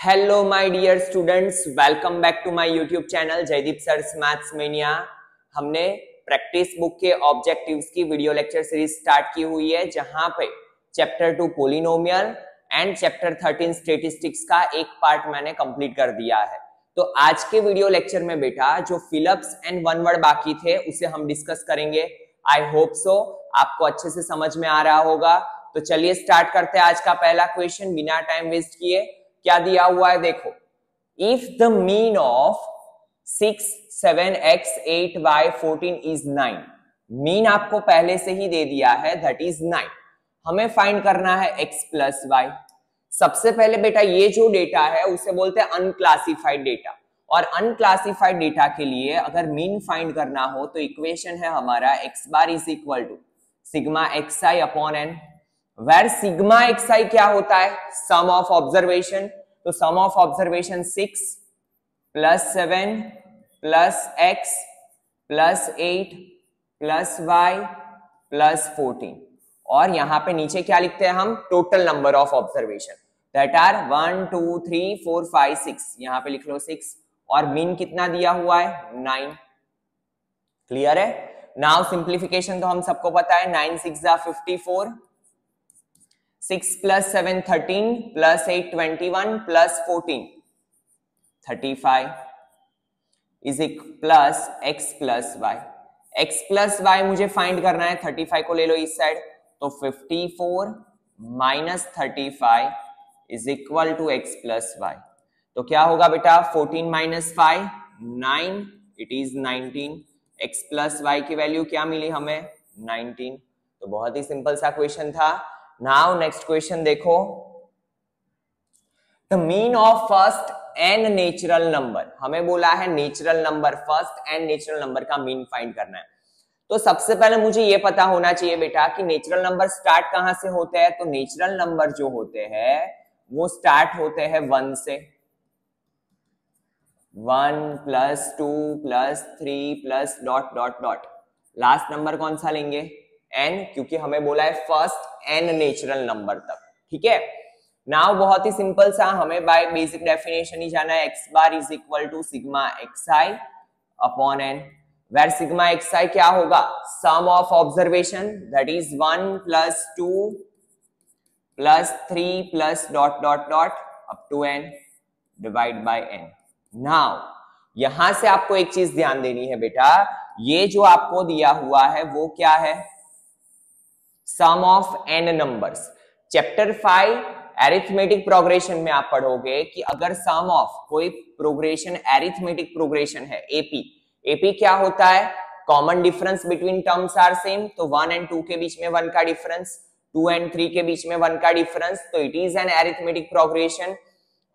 Hello my dear students, welcome back to my YouTube channel Jaideep sir's maths mania. हमने practice book के objectives की video lecture series start की हुई है, जहां पे chapter 2 polynomial and chapter 13 statistics का एक पार्ट मैंने कंप्लीट कर दिया है। तो आज के वीडियो लेक्चर में बेटा जो फिलअप्स एंड वन वर्ड बाकी थे उसे हम डिस्कस करेंगे। आई होप सो आपको अच्छे से समझ में आ रहा होगा। तो चलिए स्टार्ट करते हैं आज का पहला क्वेश्चन बिना टाइम वेस्ट किए। क्या दिया हुआ है देखो, if the mean of 6, 7, x, 8, y, 14 is 9। Mean आपको पहले से ही दे दिया है, दैट इज 9। हमें फाइंड करना है x प्लस वाई। सबसे पहले बेटा ये जो डेटा है उसे बोलते हैं अनक्लासिफाइड डेटा, और अनक्लासिफाइड डेटा के लिए अगर मीन फाइंड करना हो तो इक्वेशन है हमारा x bar is equal to sigma xi upon n, where sigma xi क्या होता है, सम ऑफ ऑब्जर्वेशन। तो sum of observation 6 plus 7 plus x plus 8 plus y plus 14, और यहां पे नीचे क्या लिखते हैं हम, total number of observation that are 1 2 3 4 5 6। यहां पे लिख लो 6, और मीन कितना दिया हुआ है 9। क्लियर है। नाउ सिंप्लीफिकेशन तो हम सबको पता है, 9 6 जा 54, 6 प्लस 7 13 प्लस 8 21 प्लस 14 35 इज इक plus x plus y. x plus y मुझे फाइंड करना है, 35 को ले लो इस साइड, तो 54 minus 35 is equal to x plus y. तो क्या होगा बेटा, 14 minus 5 9, it is 19। x plus y की वैल्यू क्या मिली हमें, 19। तो बहुत ही सिंपल सा क्वेश्चन था। नाउ नेक्स्ट क्वेश्चन देखो, the mean of first N natural number. हमें बोला है natural number, first N natural number का मीन फाइंड करना है। तो सबसे पहले मुझे ये पता होना चाहिए बेटा कि नेचुरल नंबर स्टार्ट कहां से होते हैं। तो नेचुरल नंबर जो होते हैं वो स्टार्ट होते हैं 1 से। 1 plus 2 plus 3 plus dot dot dot, last number कौन सा लेंगे, n, क्योंकि हमें बोला है फर्स्ट n नेचुरल नंबर तक। ठीक है। नाउ बहुत ही सिंपल सा, हमें बाय बेसिक डेफिनेशन ही जाना है, x bar is equal to sigma xi upon n, where sigma xi क्या होगा, sum of observation that is 1 plus 2 plus 3 plus dot dot dot up to n divide by n। Now यहां से आपको एक चीज ध्यान देनी है बेटा, ये जो आपको दिया हुआ है वो क्या है, sum of n numbers. Chapter 5 arithmetic progression में आप पढ़ोगे कि अगर सम ऑफ कोई प्रोग्रेशन एरिथमेटिक प्रोग्रेशन है, एपी क्या होता है, common difference between terms are same. तो 1 एंड 2 के बीच में 1 का डिफरेंस, 2 एंड 3 के बीच में 1 का डिफरेंस, तो it is an arithmetic progression.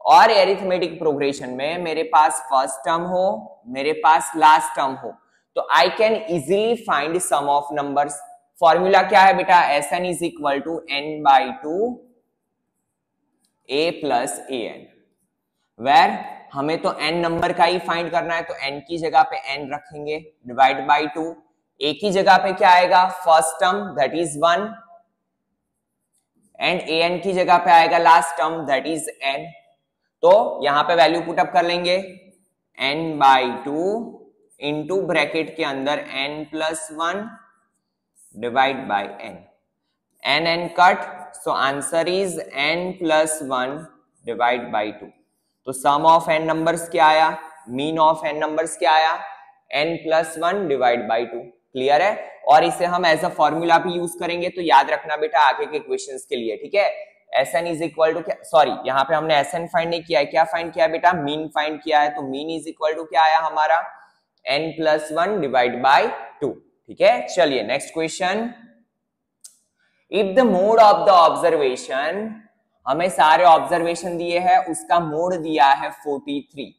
और एरिथमेटिक प्रोग्रेशन में मेरे पास फर्स्ट टर्म हो, मेरे पास लास्ट टर्म हो, तो I can easily find sum of numbers. Formula क्या है बेटा, Sn is equal to n by 2 a plus an, where हमें तो n नंबर का ही फाइंड करना है, तो n की जगह पे n रखेंगे डिवाइड बाई 2, a की जगह पे क्या आएगा, first term that is 1, and an की जगह पे आएगा last term that is n। तो यहां पे वैल्यू पुट अप कर लेंगे, n बाई 2 इंटू ब्रैकेट के अंदर n plus 1 divide by n, n cut, so answer is n plus 1 divide by 2। तो सम ऑफ n नंबर्स क्या आया, मीन ऑफ n नंबर्स क्या आया, n plus 1 divide by 2। Clear है। और इसे हम एज अ फॉर्मूला भी यूज करेंगे, तो याद रखना बेटा आगे के क्वेश्चंस के लिए। ठीक है। Sn इज इक्वल टू क्या, सॉरी यहाँ पे हमने Sn फाइंड नहीं किया है, क्या फाइंड किया है बेटा, मीन फाइंड किया है। तो मीन इज इक्वल टू क्या आया हमारा, n प्लस 1 डिवाइड बाय 2। ठीक है। चलिए next question, if the mode of the observation, हमें सारे ऑब्जर्वेशन दिए हैं, उसका मोड दिया है 43,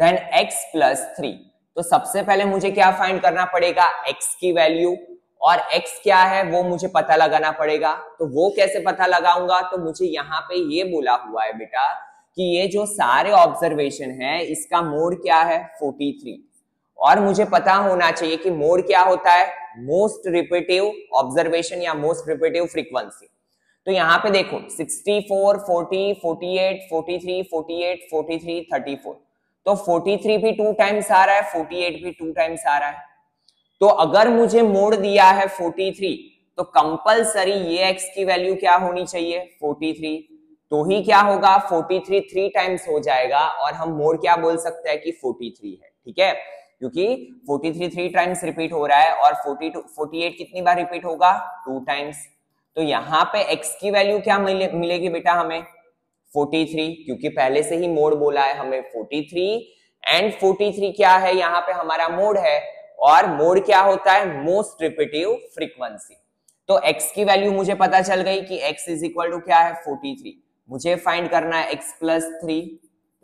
देन x प्लस 3। तो सबसे पहले मुझे क्या फाइंड करना पड़ेगा, x की वैल्यू, और x क्या है वो मुझे पता लगाना पड़ेगा। तो वो कैसे पता लगाऊंगा, तो मुझे यहाँ पे ये बोला हुआ है बेटा कि ये जो सारे ऑब्जर्वेशन है इसका मोड क्या है 43, और मुझे पता होना चाहिए कि मोड क्या होता है, मोस्ट रिपीटिव ऑब्जर्वेशन या मोस्ट रिपीटिव फ्रीक्वेंसी। तो यहाँ पे देखो 64, 40, 48, 43, 48, 43, 34, तो 43 भी 2 टाइम्स आ रहा है, 48 भी 2 टाइम्स आ रहा है। तो अगर मुझे मोड दिया है 43, तो कंपलसरी ये x की वैल्यू क्या होनी चाहिए 43, तो ही क्या होगा 43 3 टाइम्स हो जाएगा और हम मोड क्या बोल सकते हैं कि 43 है, ठीक है, क्योंकि 43 3 टाइम्स रिपीट हो रहा है और 48 कितनी बार रिपीट होगा 2 टाइम्स। तो यहाँ पे x की वैल्यू क्या मिलेगी बेटा हमें 43, क्योंकि पहले से ही मोड बोला है हमें 43 एंड 43 क्या है यहाँ पे हमारा मोड है और मोड क्या होता है मोस्ट रिपीटिव फ्रीक्वेंसी। तो x की वैल्यू मुझे पता चल गई कि x इज इक्वल टू क्या है 43, मुझे फाइंड करना है x प्लस 3,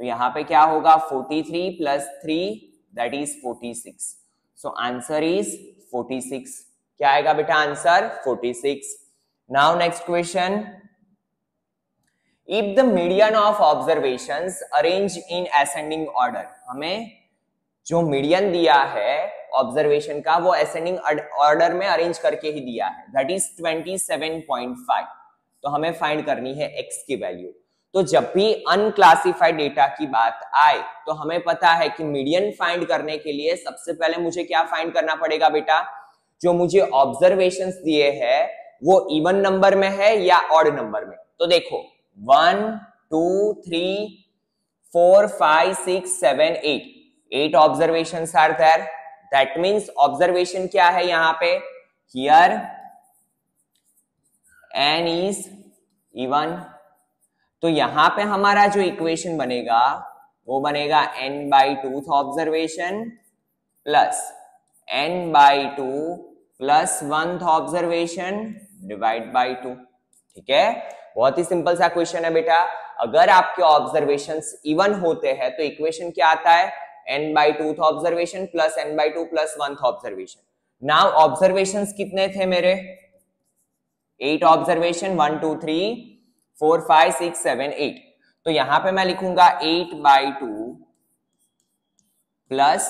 तो यहाँ पे क्या होगा 43 plus 3 that is 46, so answer is 46। क्या आएगा बेटा answer 46। Now next question, if the median of observations arrange in ascending order, हमें जो मीडियन दिया है ऑब्जर्वेशन का वो असेंडिंग ऑर्डर में अरेंज करके ही दिया है, दैट इज 27.5, तो हमें फाइंड करनी है x की वैल्यू। तो जब भी अनक्लासिफाइड डेटा की बात आए तो हमें पता है कि मीडियन फाइंड करने के लिए सबसे पहले मुझे क्या फाइंड करना पड़ेगा बेटा, जो मुझे ऑब्जर्वेशंस दिए हैं वो इवन नंबर में है या ऑड नंबर में। तो देखो 1 2 3 4 5 6 7 8 observations are there, that means observation क्या है यहाँ पे हियर n इज इवन। तो यहां पे हमारा जो इक्वेशन बनेगा वो बनेगा n/2 observation plus n/2 plus 1th observation divide by 2, ठीक है। बहुत ही सिंपल सा क्वेश्चन है बेटा, अगर आपके ऑब्जर्वेशंस इवन होते हैं तो इक्वेशन क्या आता है n/2 observation plus n/2 plus 1th observation. Now observations कितने थे मेरे 8 ऑब्जर्वेशन 1 2 3 4 5 6 7 8, तो यहां पे मैं लिखूंगा 8/2 प्लस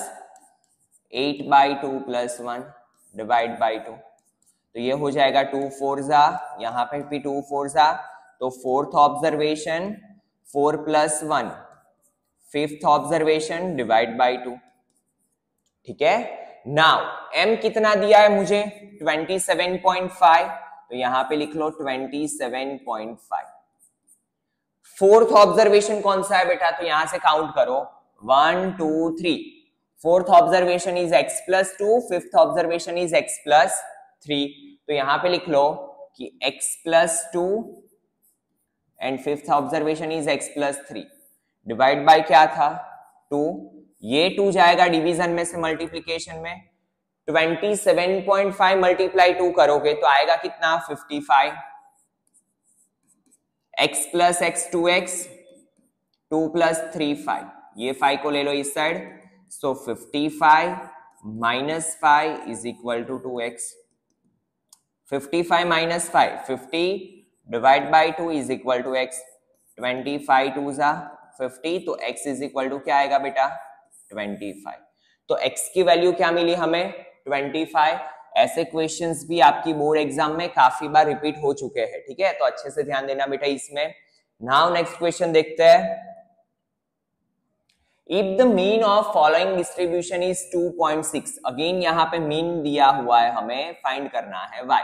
8/2 प्लस 1 डिवाइड बाय 2, तो ये हो जाएगा 2 4 जा, यहां पे भी 2 4 जा, तो 4th observation 4 plus 1 5th observation divide by 2, ठीक है। नाउ m कितना दिया है मुझे 27.5, तो यहां पे लिख लो 27.5। 4th ऑब्जर्वेशन कौन सा है बेटा, तो यहां से काउंट करो 1 2 3, 4th observation is x plus 2, 5th observation is x plus 3, तो यहां पे लिख लो कि x plus 2 and 5th observation is x plus 3 divide by क्या था 2, ये 2 जाएगा डिवीजन में से मल्टीप्लीकेशन में, 27.5 मल्टीप्लाई 2 करोगे तो आएगा कितना 55, x plus x 2x 2 plus 3 5, ये 5 को ले लो इस side, so 55 minus 5 is equal to 2x, 55 minus 5 50 divide by 2 is equal to x, 25 2 जा 50, तो x इज इक्वल टू क्या आएगा बेटा 25। तो x की वैल्यू क्या मिली हमें 25। ऐसे क्वेश्चंस भी आपकी बोर्ड एग्जाम में काफी बार रिपीट हो चुके हैं, ठीक है, तो अच्छे से ध्यान देना बेटा इसमें। नाउ नेक्स्ट क्वेश्चन देखते हैं, if the mean of following distribution is 2.6, again यहाँ पे मीन दिया हुआ है, हमें फाइंड करना है y,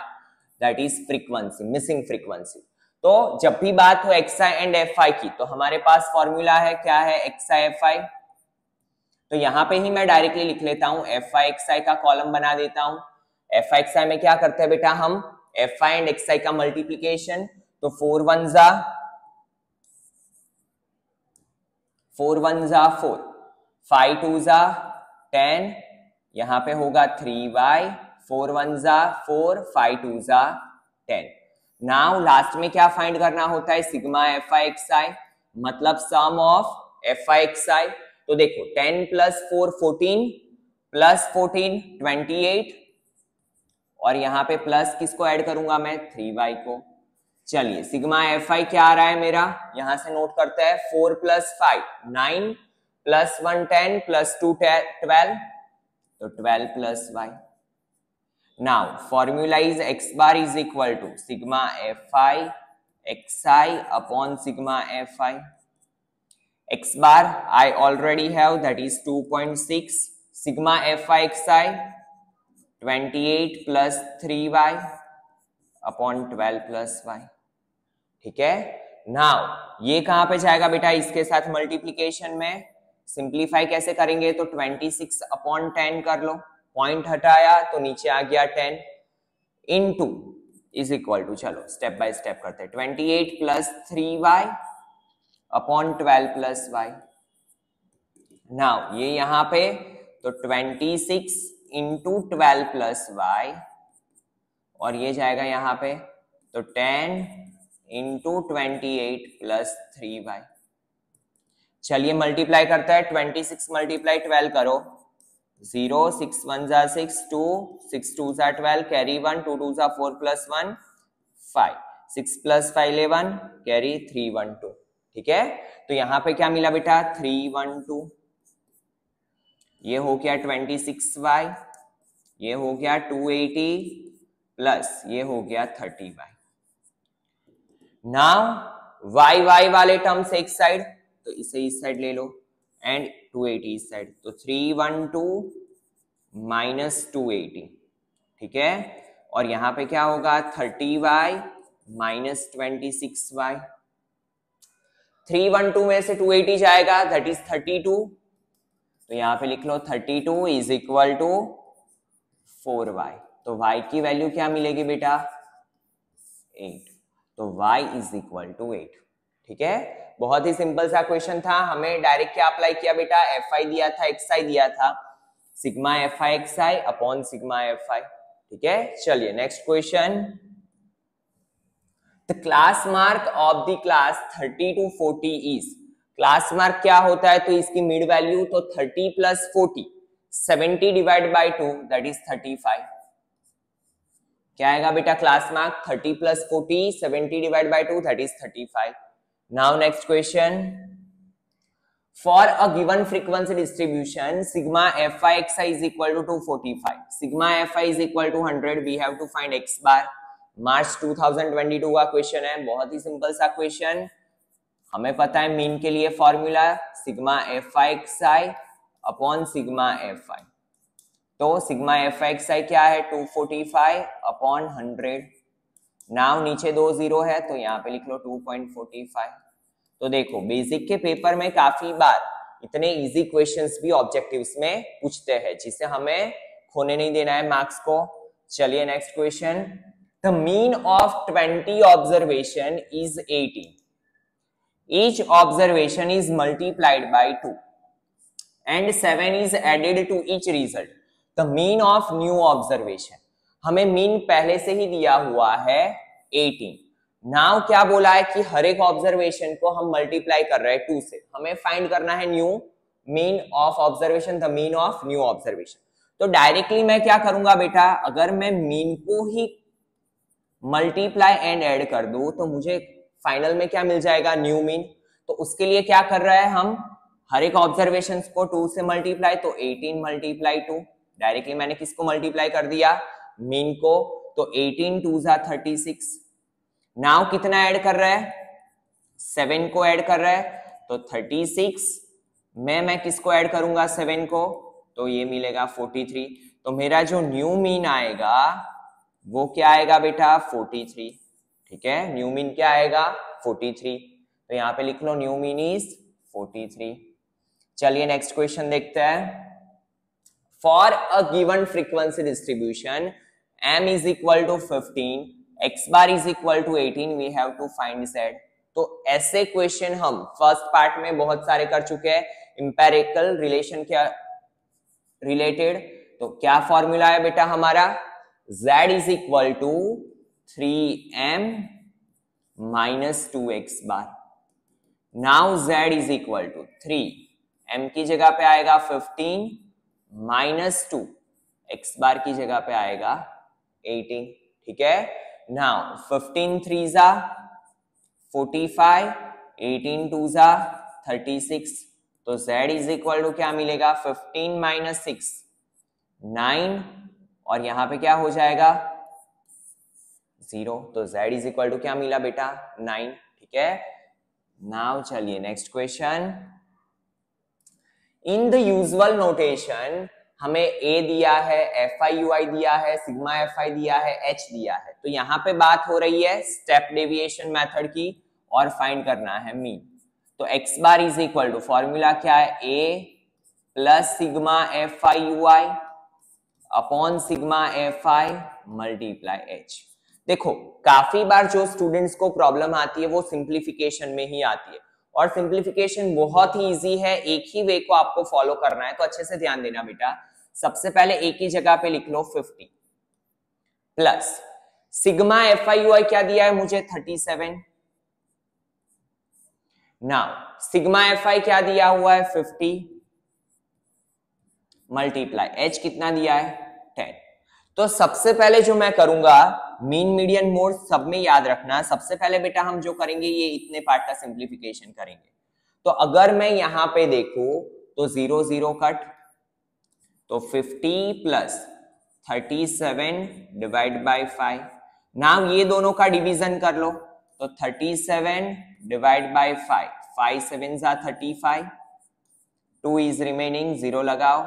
that is frequency, missing frequency. तो जब भी बात हो xi एंड fi की तो हमारे पास फॉर्मूला है, क्या है xi fi, तो यहां पे ही मैं डायरेक्टली लिख लेता हूं, fi xi का कॉलम बना देता हूं। fi xi में क्या करते हैं बेटा हम fi एंड xi का मल्टीप्लीकेशन, तो 4 1 जा 4 1 जा 4, 5 2 जा 10, यहां पे होगा 3y, 4 1 जा 4, 5 2 जा 10। नाउ लास्ट में क्या फाइंड करना होता है सिग्मा fi xi, मतलब सम ऑफ fi xi। तो देखो 10 प्लस 4 14 प्लस 14 28, और यहां पे प्लस किसको ऐड करूंगा मैं 3y को। चलिए सिग्मा fi क्या आ रहा है मेरा, यहां से नोट करते हैं 4 प्लस 5 9 प्लस 1 10 प्लस 2 12, तो 12 plus y। Now formula is x bar is equal to sigma fi xi upon sigma fi. X bar I already have, that is 2.6. Sigma fi xi 28 plus 3y upon 12 plus y. ठीक है, now ये कहां पे जाएगा बेटा, इसके साथ multiplication में। सिंप्लीफाई कैसे करेंगे, तो 26 अपॉन 10 कर लो, पॉइंट हटाया तो नीचे आ गया 10 इनटू इज इक्वल टू, चलो स्टेप बाय स्टेप करते हैं, 28 plus 3y upon 12 plus y। Now ये यहां पे तो 26 इंटू 12 प्लस y, और ये जाएगा यहां पे तो 10 इंटू 28 प्लस 3y। चलिए मल्टीप्लाई करता है, 26 मल्टीप्लाई 12 करो, 0 6 1 जा 6 2 6 2 जा 12 कैरी 1 2 2 जा 4 प्लस 1 5 6 प्लस 5 11 कैरी 3 1 2। ठीक है, तो यहां पे क्या मिला बेटा 3 1 2, ये हो गया 26y, ये हो गया 280 प्लस ये हो गया 30y। नाउ y y वाले टर्म्स एक साइड, तो इसे इस साइड ले लो एंड 280 इस साइड, तो 312 माइनस 280। ठीक है, और यहां पे क्या होगा 30y माइनस 26y। 312 में से 280 जाएगा, दैट इज 32, तो यहां पे लिख लो 32 इज इक्वल टू 4y। तो y की वैल्यू क्या मिलेगी बेटा 8, तो y इज इक्वल टू 8। ठीक है, बहुत ही सिंपल सा क्वेश्चन था, हमें डायरेक्ट क्या अप्लाई किया बेटा, fi दिया था xi दिया था, sigma fi xi upon sigma fi। ठीक है, चलिए next question, the class mark of the class 30 to 40 is, class mark क्या होता है, तो इसकी मिड वैल्यू तो 30 plus 40, 70 divide by 2 that is 35। क्या आएगा बेटा class mark 30 plus 40 70 divide by 2 that is 35। Now next question, for a given frequency distribution sigma fi xi is equal to 245, sigma fi is equal to 100, we have to find x bar. March 2022 का question है, बहुत ही simple सा question, हमें पता है mean के लिए formula sigma fi xi upon sigma fi, तो सिग्मा fi xi क्या है 245 अपॉन 100। नाउ नीचे 2 0 है तो यहाँ पे लिख लो 2.45। तो देखो बेसिक के पेपर में काफी बार इतने इजी क्वेश्चंस भी ऑब्जेक्टिव्स में पूछते हैं, जिसे हमें खोने नहीं देना है मार्क्स को। चलिए next question, the mean of 20 observation is 18, each observation is multiplied by 2 and 7 is added to each result, the mean of new observation। हमें मीन पहले से ही दिया हुआ है 18, नाउ क्या बोला है कि हर एक ऑब्जर्वेशन को हम मल्टीप्लाई कर रहे हैं 2 से, हमें फाइंड करना है new mean of observation, the mean of new observation. तो डायरेक्टली मैं क्या करूंगा बेटा, अगर मैं मीन को ही मल्टीप्लाई एंड ऐड कर दूं तो मुझे फाइनल में क्या मिल जाएगा न्यू मीन। तो उसके लिए क्या कर रहा है, हम हर एक ऑब्जर्वेशन को 2 से मल्टीप्लाई, तो 18 मल्टीप्लाई 2, डायरेक्टली मैंने किसको मल्टीप्लाई कर दिया मीन को, तो 18 2 जा 36। नाउ कितना ऐड कर रहा है 7 को ऐड कर रहा है, तो 36 में मैं किसको ऐड करूंगा 7 को, तो ये मिलेगा 43। तो मेरा जो न्यू मीन आएगा वो क्या आएगा बेटा 43। ठीक है, न्यू मीन क्या आएगा 43, तो यहाँ पे लिख लो न्यू मीन इज 43। चलिए नेक्स्ट क्वेश्चन देखते हैं, for a given frequency distribution m is equal to 15, x bar is equal to 18, we have to find z। तो ऐसे क्वेश्चन हम फर्स्ट पार्ट में बहुत सारे कर चुके हैं, इंपेरिकल रिलेशन क्या रिलेटेड। तो क्या फॉर्मूला है बेटा हमारा, z is equal to 3m minus 2x bar. Now z is equal to 3, m की जगह पे आएगा 15 माइनस 2, x बार की जगह पे आएगा 18। ठीक है, नाउ 15 3 जा 45, 18 2 जा 36, तो z इज इक्वल टू क्या मिलेगा 15 माइनस 6 9, और यहां पे क्या हो जाएगा 0, तो z इज इक्वल टू क्या मिला बेटा 9, ठीक है। नाउ चलिए next question. In the usual notation हमें a दिया है, FI दिया है, सिग्मा FI दिया है, h दिया है, तो यहाँ पे बात हो रही है स्टेप डेविएशन मेथड की और फाइंड करना है मीन। तो x bar is equal to formula क्या है a plus sigma FI upon sigma FI multiply h। देखो काफी बार जो स्टूडेंट्स को प्रॉब्लम आती है वो सिंप्लीफिकेशन में ही आती है, और सिंप्लीफिकेशन बहुत ही इजी है, एक ही वे को आपको फॉलो करना है। तो अच्छे से ध्यान देना बेटा, सबसे पहले एक ही जगह पे लिख लो 50 प्लस सिग्मा FI क्या दिया है मुझे 37, नाउ सिग्मा FI क्या दिया हुआ है 50 मल्टीप्लाई h कितना दिया है 10। तो सबसे पहले जो मैं करूंगा मीन मीडियन मोड सब में याद रखना, सबसे पहले बेटा हम जो करेंगे ये इतने पार्ट का सिंप्लीफिकेशन करेंगे। तो अगर मैं यहां पे देखूं तो 0 0 कट, तो 50 प्लस 37 डिवाइड बाय 5। नाउ ये दोनों का डिवीजन कर लो, तो 37 डिवाइड बाय 5, 5 7 जा 35, 2 इज रिमेनिंग, 0 लगाओ,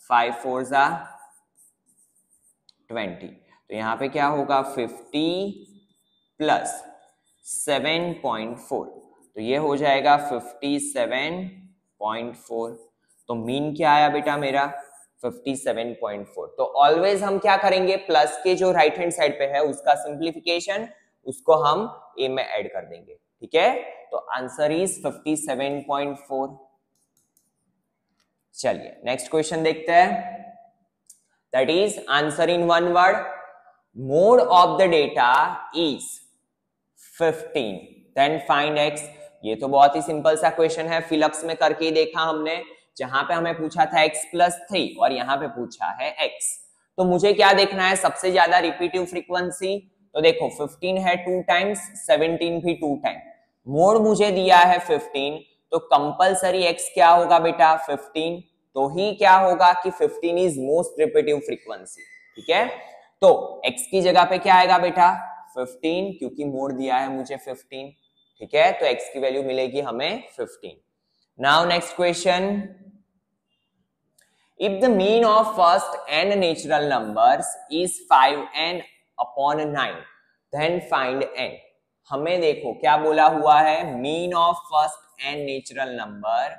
5 4 जा 20। तो यहां पे क्या होगा 50 प्लस 7.4, तो ये हो जाएगा 57.4। तो मीन क्या आया बेटा मेरा 57.4। तो ऑलवेज हम क्या करेंगे, प्लस के जो राइट हैंड साइड पे है उसका सिंप्लीफिकेशन उसको हम ए में ऐड कर देंगे, ठीक है। तो आंसर इज 57.4। चलिए नेक्स्ट क्वेश्चन देखते हैं। That is answer in one word, mode of the data is 15 then find x। ये तो बहुत ही सिंपल सा क्वेश्चन है, फिलअप्स में करके ही देखा हमने, जहां पे हमें पूछा था x प्लस 3 और यहां पे पूछा है x। तो मुझे क्या देखना है, सबसे ज्यादा रिपीटिव फ्रीक्वेंसी। तो देखो 15 है 2 टाइम्स, 17 भी 2 टाइम, मोड मुझे दिया है 15, तो कंपलसरी x क्या होगा बेटा 15, तो ही क्या होगा कि 15 इज मोस्ट रिपीटिव फ्रीक्वेंसी, ठीक है। तो x की जगह पे क्या आएगा बेटा 15, क्योंकि मोड दिया है मुझे 15, ठीक है। तो x की वैल्यू मिलेगी हमें 15। Now next question, if the mean of first n natural numbers is 5n upon 9 then find n। हमें देखो क्या बोला हुआ है, mean of first n natural number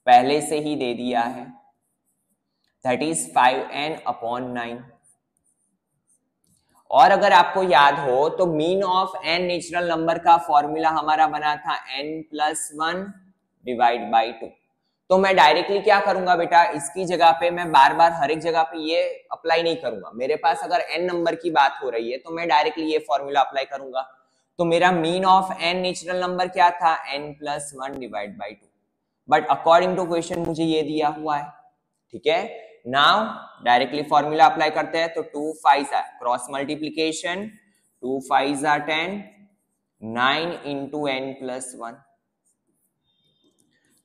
पहले से ही दे दिया है, दैट इज 5n अपॉन 9। और अगर आपको याद हो तो mean of n natural number का फॉर्मूला हमारा बना था n प्लस 1 डिवाइड बाई 2। तो मैं डायरेक्टली क्या करूंगा बेटा, इसकी जगह पे मैं बार बार हर एक जगह पे ये अप्लाई नहीं करूंगा। मेरे पास अगर n नंबर की बात हो रही है तो मैं डायरेक्टली ये फॉर्मूला अप्लाई करूंगा। तो मेरा mean of n natural number क्या था n plus 1 divide by 2, but according to question मुझे ये दिया हुआ है, ठीक है। नाउ डायरेक्टली फॉर्मूला अप्लाई करते हैं, तो 2 5 cross multiplication, 2 5 10, 9 into n plus 1,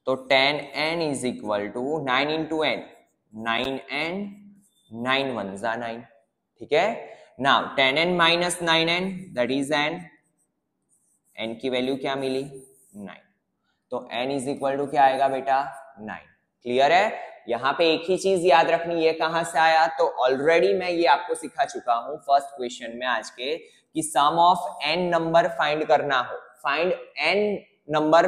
तो 10n is equal to 9 into n 9n, 9 1 जा 9, ठीक है। Now 10n minus 9n that is n की वैल्यू क्या मिली 9, तो n इज इक्वल टू क्या आएगा बेटा 9। क्लियर है। यहाँ पे एक ही चीज याद रखनी, ये कहां से आया, तो ऑलरेडी मैं ये आपको सिखा चुका हूं फर्स्ट क्वेश्चन में आज के, कि सम ऑफ n नंबर फाइंड करना हो, find n number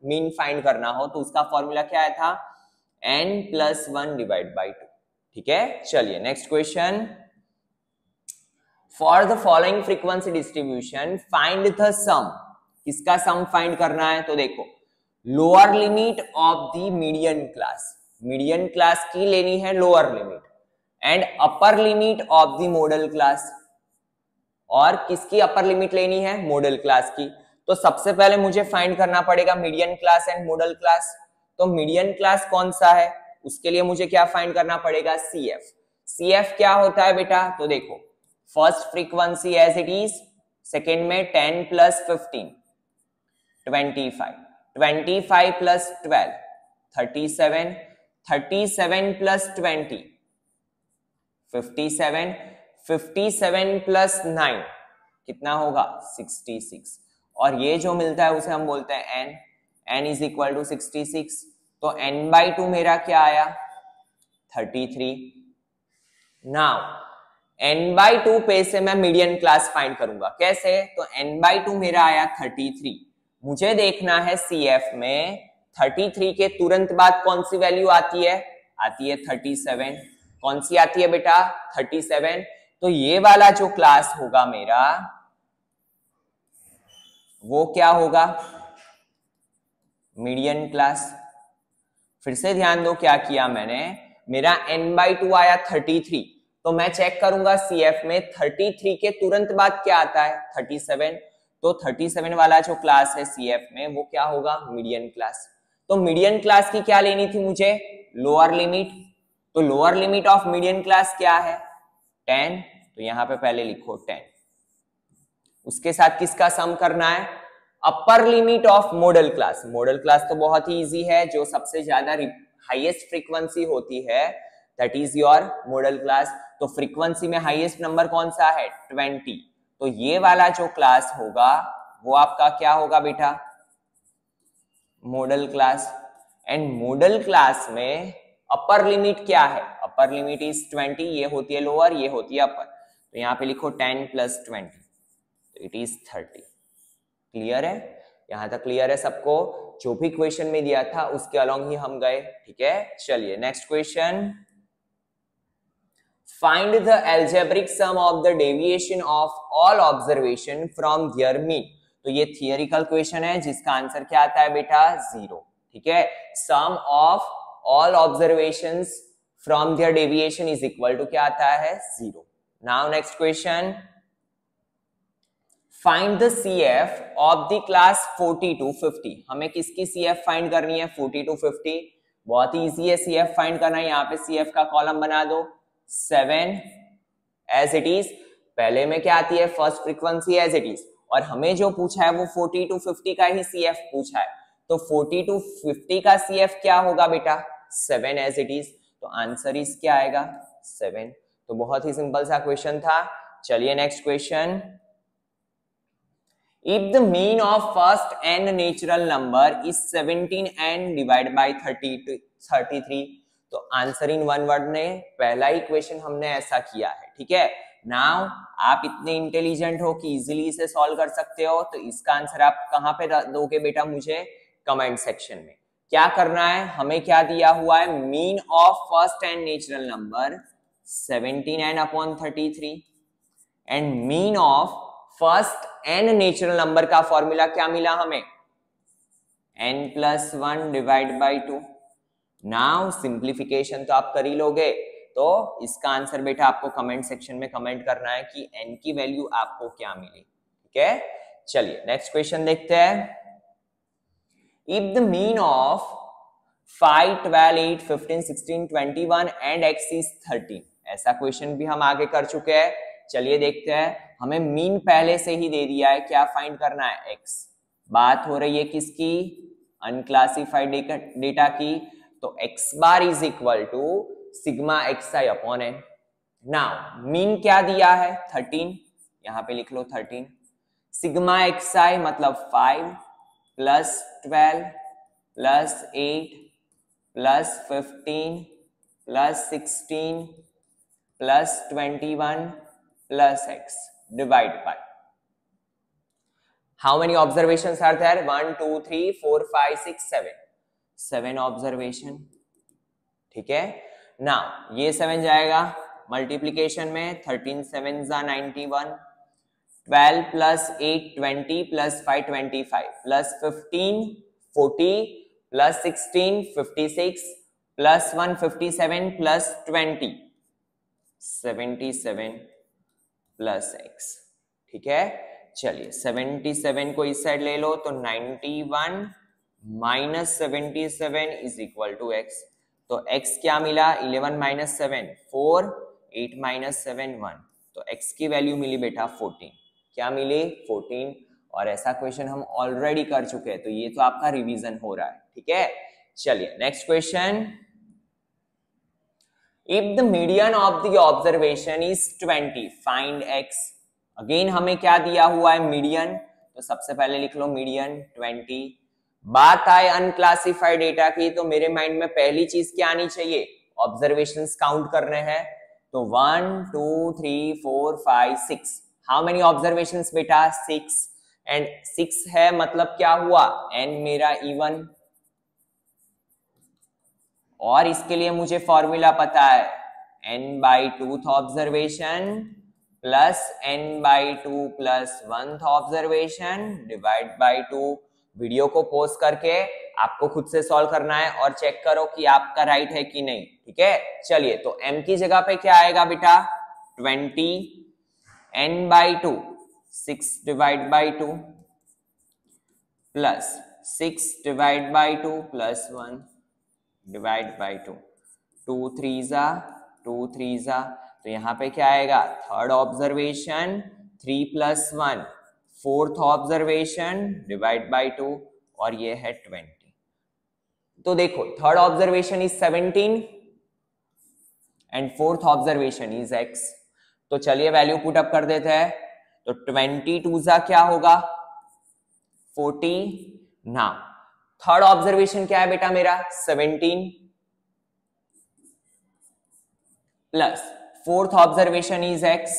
mean find करना हो, तो उसका फॉर्मूला क्या आया था n प्लस 1 डिवाइड बाई 2, ठीक है। चलिए next question, for the following frequency distribution find the sum. किसका सम फाइंड करना है, तो देखो lower limit of the median class, median class की लेनी है lower limit, and upper limit of the modal class. और किसकी अपर लिमिट लेनी है, मॉडल क्लास की। तो सबसे पहले मुझे फाइंड करना पड़ेगा median class and model class. तो मीडियन क्लास कौन सा है, उसके लिए मुझे क्या फाइंड करना पड़ेगा CF। CF क्या होता है बेटा, तो देखो first frequency as it is, second में 10 प्लस 15 25, 25 प्लस 12 37, 37 प्लस 20 57, 57 प्लस 9 कितना होगा 66, और ये जो मिलता है उसे हम बोलते हैं n, n is equal to 66, तो n/2 मेरा क्या आया 33। नाउ n/2 पे से मैं मीडियन क्लास फाइंड करूंगा, कैसे? तो n/2 मेरा आया 33, मुझे देखना है CF में 33 के तुरंत बाद कौन सी वैल्यू आती है? आती है 37। कौन सी आती है बेटा? 37। तो ये वाला जो क्लास होगा मेरा वो क्या होगा? Median class. फिर से ध्यान दो क्या किया मैंने, मेरा n/2 आया 33, तो मैं चेक करूंगा CF में 33 के तुरंत बाद क्या आता है 37, तो 37 वाला जो क्लास है CF में वो क्या होगा? Median class. तो मीडियन क्लास की क्या लेनी थी मुझे? Lower limit. तो lower limit of median class क्या है? 10, तो यहां पे पहले लिखो 10। उसके साथ किसका सम करना है? अपर limit of model class. Model class तो बहुत ही इजी है, जो सबसे ज्यादा हाईएस्ट फ्रीक्वेंसी होती है that is your model class. तो फ्रीक्वेंसी में हाईएस्ट नंबर कौन सा है? 20। तो ये वाला जो क्लास होगा वो आपका क्या होगा बेटा? Model class. And model class में अपर लिमिट क्या है? अपर लिमिट इज 20, ये होती है लोअर, ये होती है अपर। तो यहां पे लिखो 10 + 20, तो इट इज 30। क्लियर है? यहां तक क्लियर है सबको? जो भी क्वेश्चन में दिया था उसके अलोंग ही हम गए, ठीक है। चलिए next question, find the algebraic sum of the deviation of all observation from there mean. तो ये थियोरिकल क्वेश्चन है जिसका आंसर क्या आता है बेटा? 0, ठीक है। Sum of all observations from there deviation is equal to क्या आता है? 0। Now next question, find the CF of the class 40 to 50। हमें किसकी CF फाइंड करनी है? 40 to 50। बहुत ही इजी है CF फाइंड करना है। यहाँ पे CF का कॉलम बना दो 7 एज इट इज। पहले में क्या आती है? First frequency as it is, और हमें जो पूछा है वो 40 to 50 का ही CF पूछा है। तो 40 to 50 का CF क्या होगा बेटा? 7 एज इट इज। तो आंसर इज क्या आएगा? 7। तो बहुत ही सिंपल सा क्वेश्चन था। चलिए next question, if the mean of first n natural number is 17 and divided by 33, तो आंसर इन वन वर्ड ने पहला ही क्वेश्चन हमने ऐसा किया है, ठीक है। नाउ आप इतने इंटेलिजेंट हो कि इजीली इसे सॉल्व कर सकते हो, तो इसका आंसर आप कहां पे दोगे बेटा? मुझे कमेंट सेक्शन में। क्या करना है? हमें क्या दिया हुआ है? Mean of first and natural number 17n/33 and mean of first n natural number का फॉर्मूला क्या मिला हमें? n+1 divide by 2। Now simplification तो आप कर ही लोगे, तो इसका आंसर बेटा आपको कमेंट सेक्शन में कमेंट करना है कि n की वैल्यू आपको क्या मिली, ठीक है। चलिए नेक्स्ट क्वेश्चन देखते हैं, if the mean of 5, 12, 8, 15, 16, 21 and x is 13। ऐसा क्वेश्चन भी हम आगे कर चुके हैं। चलिए देखते हैं, हमें मीन पहले से ही दे दिया है, क्या फाइंड करना है? x। बात हो रही है किसकी? अनक्लासिफाइड डेटा की। तो x bar is equal to sigma xi upon n। Now mean क्या दिया है? 13, यहां पे लिख लो 13। सिग्मा xi मतलब 5 + 12 + 8 + 15 + 16 + 21 + x divide by how many observations are there? 1 2 3 4 5 6 7 observation, ठीक है। नाउ ये 7 जाएगा मल्टीप्लीकेशन में, 13 7 = 91, 12 + 8 20 + 5 25 + 15 40 + 16 56 + 1 57 + 20 77 + x, ठीक है। चलिए 77 को इस साइड ले लो, तो 91 - 77 इज इक्वल टू x। तो x क्या मिला? 11 - 7 4, 8 - 7 1, तो x की वैल्यू मिली बेटा 14। क्या मिली? 14। और ऐसा क्वेश्चन हम ऑलरेडी कर चुके हैं, तो ये तो आपका रिवीजन हो रहा है, ठीक है। चलिए next question, if the median of the observation is 20 find x। Again हमें क्या दिया हुआ है, मीडियन, तो सबसे पहले लिख लो मीडियन 20। बात आए अनक्लासिफाइड डेटा की तो मेरे माइंड में पहली चीज क्या आनी चाहिए, ऑब्जर्वेशंस काउंट करने हैं। तो 1 2 3 4 5 6, हाउ मेनी ऑब्जर्वेशंस बेटा, 6, एंड 6 है मतलब क्या हुआ, n मेरा इवन, और इसके लिए मुझे फॉर्मूला पता है, n/2th observation plus n/2 plus 1th observation divide by 2। Video को पॉज करके आपको खुद से सॉल्व करना है और चेक करो कि आपका राइट है कि नहीं, ठीक है। चलिए, तो m की जगह पे क्या आएगा बेटा, 20, n/2 6 divide by 2 plus 6 divide by 2 plus 1 divide by 2, 2 3 2 3 तो यहाँ पे क्या आएगा, third observation 3 plus 1, fourth observation divide by 2, और ये है 20। तो देखो third observation is 17 and fourth observation is x। तो चलिए वैल्यू पुट अप कर देते हैं। तो 22 क्या होगा, 40। ना थर्ड ऑब्जर्वेशन क्या है बेटा मेरा, 17 plus fourth observation is x।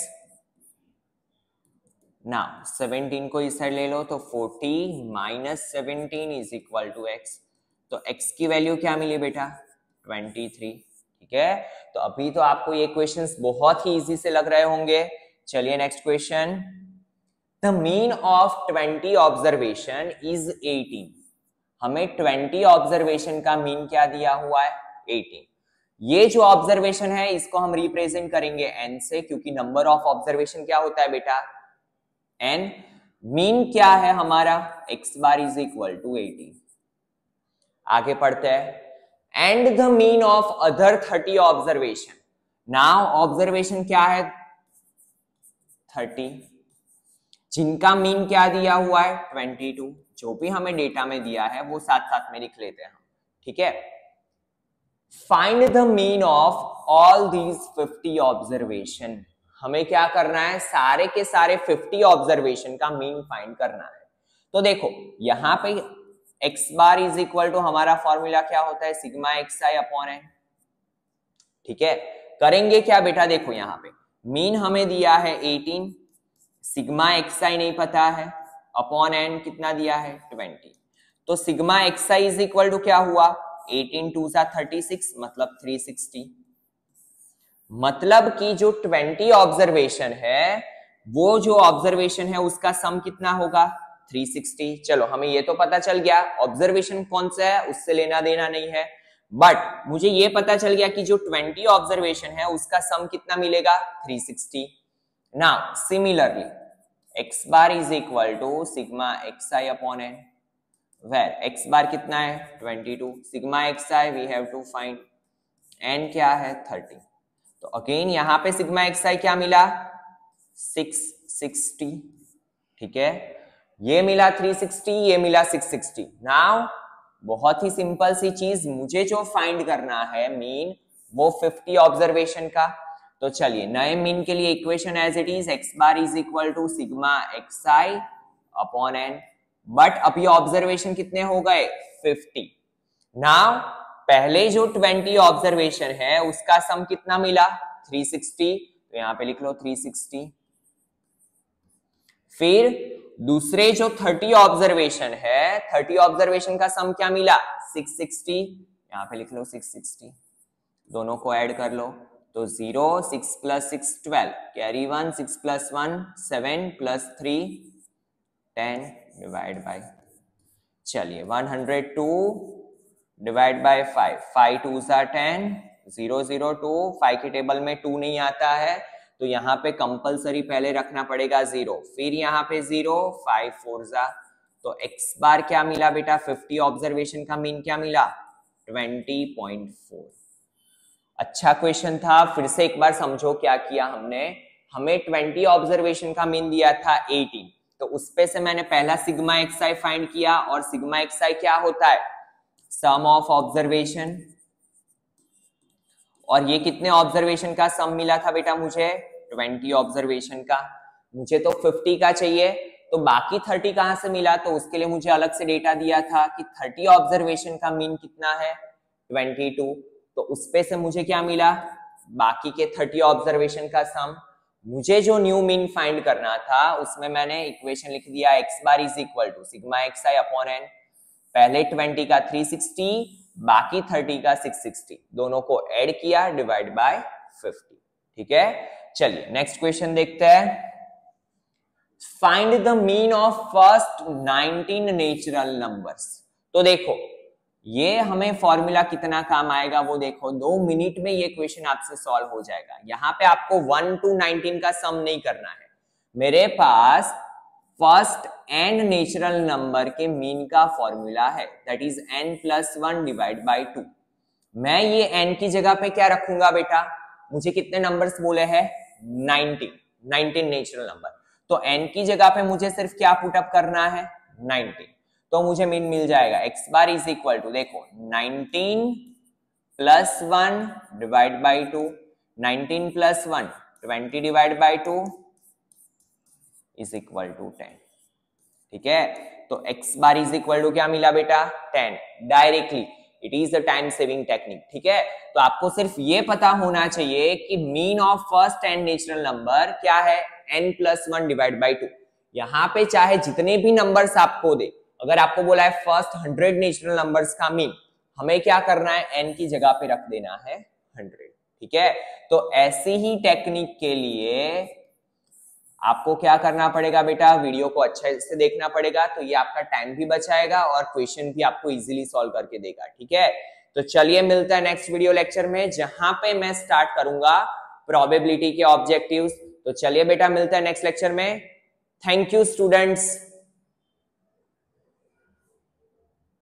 ना 17 को इस साइड ले लो तो 40 minus 17 is equal to x। तो x की वैल्यू क्या मिली बेटा, 23, ठीक है। तो अभी तो आपको ये क्वेश्चंस बहुत ही इजी से लग रहे होंगे। चलिए next question, the mean of 20 observation is 18। हमें 20 ऑब्जर्वेशन का मीन क्या दिया हुआ है, 18। ये जो ऑब्जर्वेशन है इसको हम रिप्रेजेंट करेंगे n से, क्योंकि नंबर ऑफ ऑब्जर्वेशन क्या होता है बेटा, n। मीन क्या है हमारा, x bar is equal to 18। आगे पढ़ते हैं, and the mean of other 30 observation. Now observation क्या है, 30, जिनका मीन क्या दिया हुआ है, 22। जो भी हमें डेटा में दिया है वो साथ साथ में लिख लेते हैं हम, ठीक है। Find the mean of all these 50 observation. हमें क्या करना है, सारे के सारे 50 ऑब्जर्वेशन का मीन फाइंड करना है। तो देखो यहां पे x bar is equal to हमारा फॉर्मूला क्या होता है, सिग्मा xi अपॉन n, ठीक है। करेंगे क्या बेटा, देखो यहां पे मीन हमें दिया है 18, सिग्मा xi नहीं पता है, अपॉन n कितना दिया है, 20। तो sigma xi is equal to क्या हुआ, 18 2 36 मतलब 360। मतलब कि जो 20 ऑब्जर्वेशन है, वो जो ऑब्जर्वेशन है उसका सम कितना होगा, 360। चलो हमें ये तो पता चल गया ऑब्जर्वेशन कौन सा है, उससे लेना देना नहीं है, बट मुझे ये पता चल गया कि जो 20 ऑब्जर्वेशन है उसका सम कितना मिलेगा, 360। Now similarly x bar is equal to sigma xi upon n, where x bar कितना है, 22, sigma xi we have to find, n क्या है, 30। तो अगेन यहां पे सिग्मा xi क्या मिला, 660, ठीक है। ये मिला 360, ये मिला 660। नाउ बहुत ही सिंपल सी चीज, मुझे जो फाइंड करना है मीन, वो 50 ऑब्जर्वेशन का। तो चलिए नए मीन के लिए equation as it is, x bar is equal to sigma xi upon n, but अभी ऑब्जर्वेशन कितने हो गए, 50। नाउ पहले जो 20 ऑब्जर्वेशन है उसका सम कितना मिला, 360, तो यहां पे लिख लो 360। फिर दूसरे जो 30 ऑब्जर्वेशन है, 30 ऑब्जर्वेशन का सम क्या मिला, 660, यहां पे लिख लो 660। दोनों को ऐड कर लो तो 0, 6 plus 6 12, carry 1, 6 plus 1 7 plus 3 10 divide by, चलिए 102 डिवाइड बाय 5, 5 2 10, 0 0 2, 5 के टेबल में 2 नहीं आता है तो यहाँ पे कंपलसरी पहले रखना पड़ेगा 0, फिर यहाँ पे 0, 5 4 तो x बार क्या मिला बेटा, 50 ऑब्जर्वेशन का मीन क्या मिला, 20.4। अच्छा क्वेश्चन था, फिर से एक बार समझो क्या किया हमने। हमें 20 ऑब्जर्वेशन का मीन दिया था 18, तो उस पे से मैंने पहला सिग्मा xi फाइंड किया, और सिग्मा xi क्या होता है, सम ऑफ ऑब्जर्वेशन। और ये कितने ऑब्जर्वेशन का सम मिला था बेटा मुझे, 20 ऑब्जर्वेशन का। मुझे तो 50 का चाहिए, तो बाकी 30 कहां से मिला? तो उसके लिए मुझे अलग से डेटा दिया था कि 30 ऑब्जर्वेशन का मीन कितना है 22, तो उस पे से मुझे क्या मिला? बाकी के 30 ऑब्जर्वेशन का सम। मुझे जो न्यू मीन फाइंड करना था उसमें मैंने इक्वेशन लिख दिया x bar is equal to sigma xi upon n। पहले 20 का 360, बाकी 30 का 660, दोनों को ऐड किया डिवाइड बाय 50। ठीक है, चलिए नेक्स्ट क्वेश्चन देखते हैं। Find the mean of first 19 natural numbers. तो देखो ये हमें फॉर्मूला कितना काम आएगा वो देखो, 2 मिनट में ये क्वेश्चन आपसे सॉल्व हो जाएगा। यहाँ पे आपको 1 to 19 का सम नहीं करना है, मेरे पास फर्स्ट एंड नेचुरल नंबर के मीन का फॉर्मूला है, that is n plus 1 divide by 2। मैं ये n की जगह पे क्या रखूंगा बेटा? मुझे कितने नंबर्स बोले हैं? 19 नेचुरल नंबर, तो n की जगह पे मुझे सिर्फ क्या पुटअप करना है? 19। तो मुझे मीन मिल जाएगा x bar is equal to, देखो 19 plus 1 divide by 2, 19 plus 1 20 divide by 2 is equal to 10। ठीक है, तो x bar is equal to क्या मिला बेटा? 10। Directly it is the time saving technique. ठीक है, तो आपको सिर्फ ये पता होना चाहिए कि mean of first and natural number क्या है? n plus 1 divide by 2। यहाँ पे चाहे जितने भी नंबर्स आपको दे, अगर आपको बोला है फर्स्ट 100 नेचुरल नंबर्स का मीन, हमें क्या करना है? n की जगह पे रख देना है 100। ठीक है, तो ऐसी ही टेक्निक के लिए आपको क्या करना पड़ेगा बेटा? वीडियो को अच्छे से देखना पड़ेगा, तो ये आपका टाइम भी बचाएगा और क्वेश्चन भी आपको इजीली सॉल्व करके देगा। ठीक है, तो चलिए मिलता है नेक्स्ट वीडियो लेक्चर में, जहां पे मैं स्टार्ट करूंगा प्रोबेबिलिटी के ऑब्जेक्टिव्स। तो चलिए बेटा मिलता है नेक्स्ट लेक्चर में। Thank you students.